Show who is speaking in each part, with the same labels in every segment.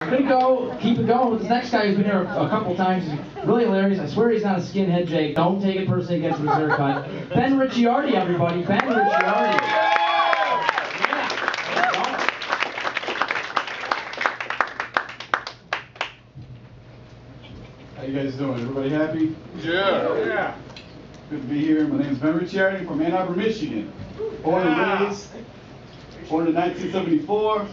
Speaker 1: I'm gonna go keep it going with this next guy who's been here a couple times. He's really hilarious. I swear he's not a skinhead, Jake. Don't take it personally against his haircut. Ben Ricciardi, everybody. Ben Ricciardi.
Speaker 2: How you guys doing? Everybody happy?
Speaker 3: Yeah.
Speaker 2: Good to be here. My name is Ben Ricciardi from Ann Arbor, Michigan. Born and raised. Born in 1974.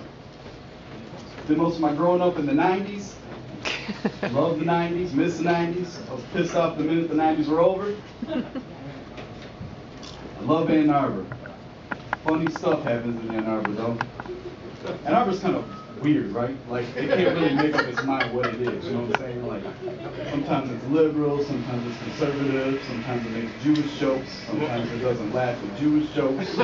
Speaker 2: Did most of my growing up in the 90s. Loved the 90s, missed the 90s. I was pissed off the minute the 90s were over. I love Ann Arbor. Funny stuff happens in Ann Arbor, though. Ann Arbor's kind of weird, right? Like, it can't really make up its mind what it is, you know what I'm saying? Like, sometimes it's liberal, sometimes it's conservative, sometimes it makes Jewish jokes, sometimes it doesn't laugh at Jewish jokes.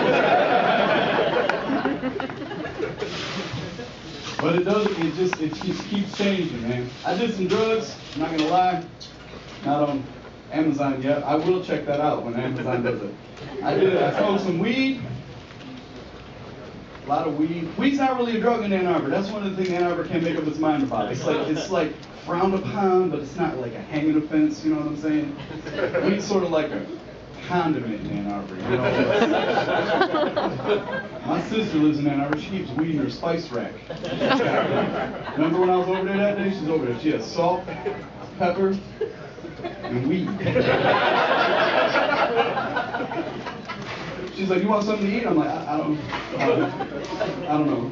Speaker 2: But it just keeps changing, man. I did some drugs, I'm not gonna lie. Not on Amazon yet. I will check that out when Amazon does it. I smoked some weed. A lot of weed. Weed's not really a drug in Ann Arbor. That's one of the things Ann Arbor can't make up its mind about. It's like frowned upon, but it's not like a hanging offense, you know what I'm saying? Weed's sort of like a condiment in Ann Arbor, you know? My sister lives in Ann Arbor. She keeps weed in her spice rack. Remember when I was over there that day? She's over there. She has salt, pepper, and weed. She's like, you want something to eat? I'm like, I don't know.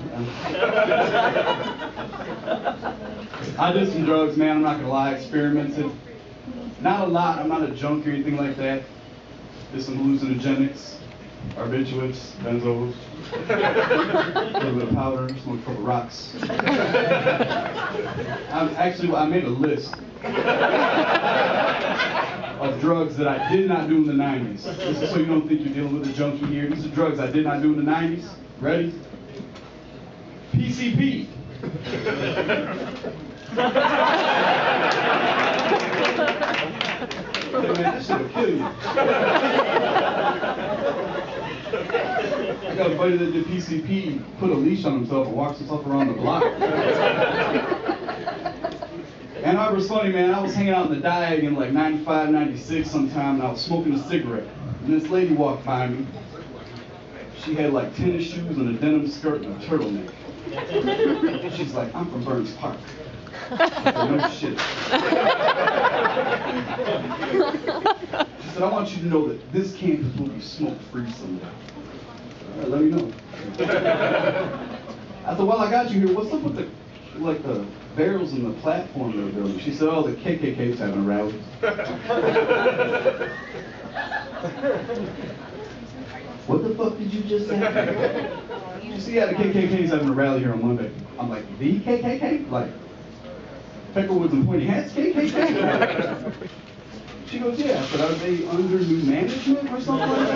Speaker 2: I did some drugs, man, I'm not gonna lie, experimented. Not a lot, I'm not a junkie or anything like that. Did some hallucinogenics, barbiturates, benzos, a little bit of powder, smoked a couple rocks. I made a list of drugs that I did not do in the 90s. This is so you don't think you're dealing with a junkie here. These are drugs I did not do in the 90s. Ready? PCP. Hey man, that shit'll kill you. I got a buddy that did PCP, put a leash on himself and walks himself around the block. Ann Arbor's funny, man. I was hanging out in the Diag in like 95, 96 sometime, and I was smoking a cigarette. And this lady walked by me. She had like tennis shoes and a denim skirt and a turtleneck. She's like, I'm from Burns Park. I said, no shit. She said, I want you to know that this campus will be smoke-free someday. All right, let me know. I said, well, I got you here. What's up with the barrels in the platform they're building? She said, oh, the KKK's having a rally. What the fuck did you just say? She said, yeah, the KKK's having a rally here on Monday. I'm like, the KKK? Like, Peckerwoods and Pointy Hats KKK? She goes, yeah. I said, are they under new management or something like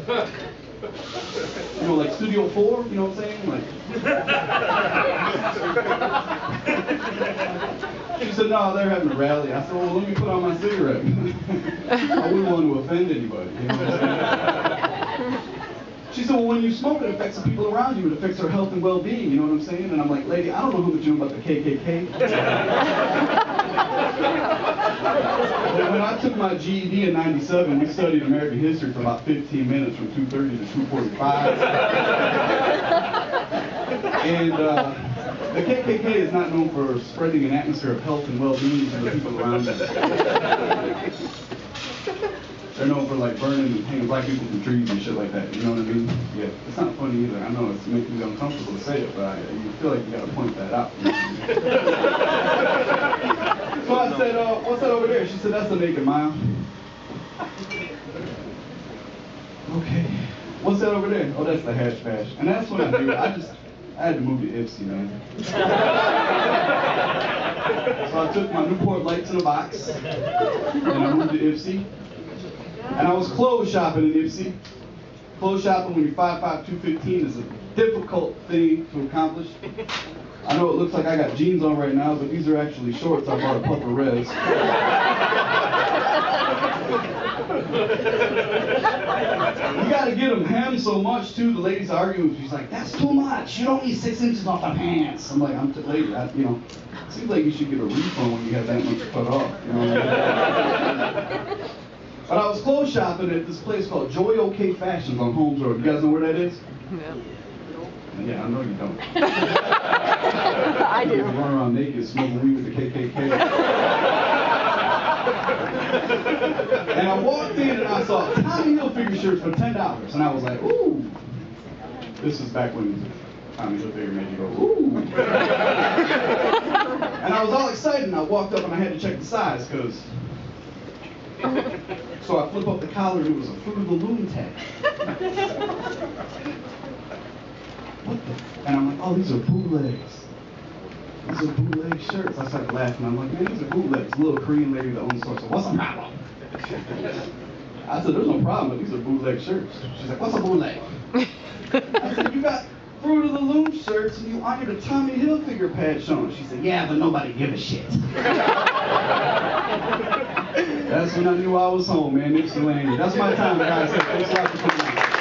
Speaker 2: that? You know, like Studio 4, you know what I'm saying? Like, she said, no, they're having a rally. I said, well, let me put on my cigarette. I wouldn't want to offend anybody. You know what I'm saying? She said, well, when you smoke, it affects the people around you. It affects their health and well-being, you know what I'm saying? And I'm like, lady, I don't know who much you know about the KKK. But when I took my GED in '97, we studied American history for about 15 minutes from 2:30 to 2:45. And the KKK is not known for spreading an atmosphere of health and well-being to the people around them. They're known for like burning and hanging black people from trees and shit like that. You know what I mean? Yeah, it's not funny either. I know it's making me uncomfortable to say it, but you feel like you gotta point that out. You know what I mean? So I said, what's that over there? She said, that's the Naked Mile. Okay. What's that over there? Oh, that's the Hash Bash. And that's what I do. I had to move to Ipsy, man. So I took my Newport Lights in a box, and I moved to Ipsy. And I was clothes shopping in Ipsy. Clothes shopping when you're 5'5", 215 is a difficult thing to accomplish. I know it looks like I got jeans on right now, but these are actually shorts I bought at Puffer Res. You gotta get them hemmed so much too. The lady's arguing. She's like, "That's too much. You don't need 6 inches off the pants." I'm like, "I'm too late. You know, seems like you should get a refund when you have that much cut off." You know. But I was clothes shopping at this place called Joy OK Fashions on Holmes Road. You guys know where that is? Yeah, I know you don't.
Speaker 3: I do.
Speaker 2: You run around naked smoking weed with the KKK. And I walked in and I saw Tommy Hilfiger shirts for $10. And I was like, ooh. This is back when Tommy Hilfiger made you go, ooh. And I was all excited and I walked up and I had to check the size because... So I flip up the collar and it was a Fruit of the Loom tag. What the? And I'm like, oh, these are bootlegs. These are bootleg shirts. I started laughing. I'm like, man, these are bootlegs. A little Korean lady that owns the store said, what's the problem? I said, there's no problem, but these are bootleg shirts. She's like, what's a bootleg? I said, you got Fruit of the Loom shirts and you honored a Tommy Hilfiger patch on. She said, yeah, but nobody give a shit. That's when I knew I was home, man. Ypsilanti. That's my time, guys. Thanks a lot for coming out.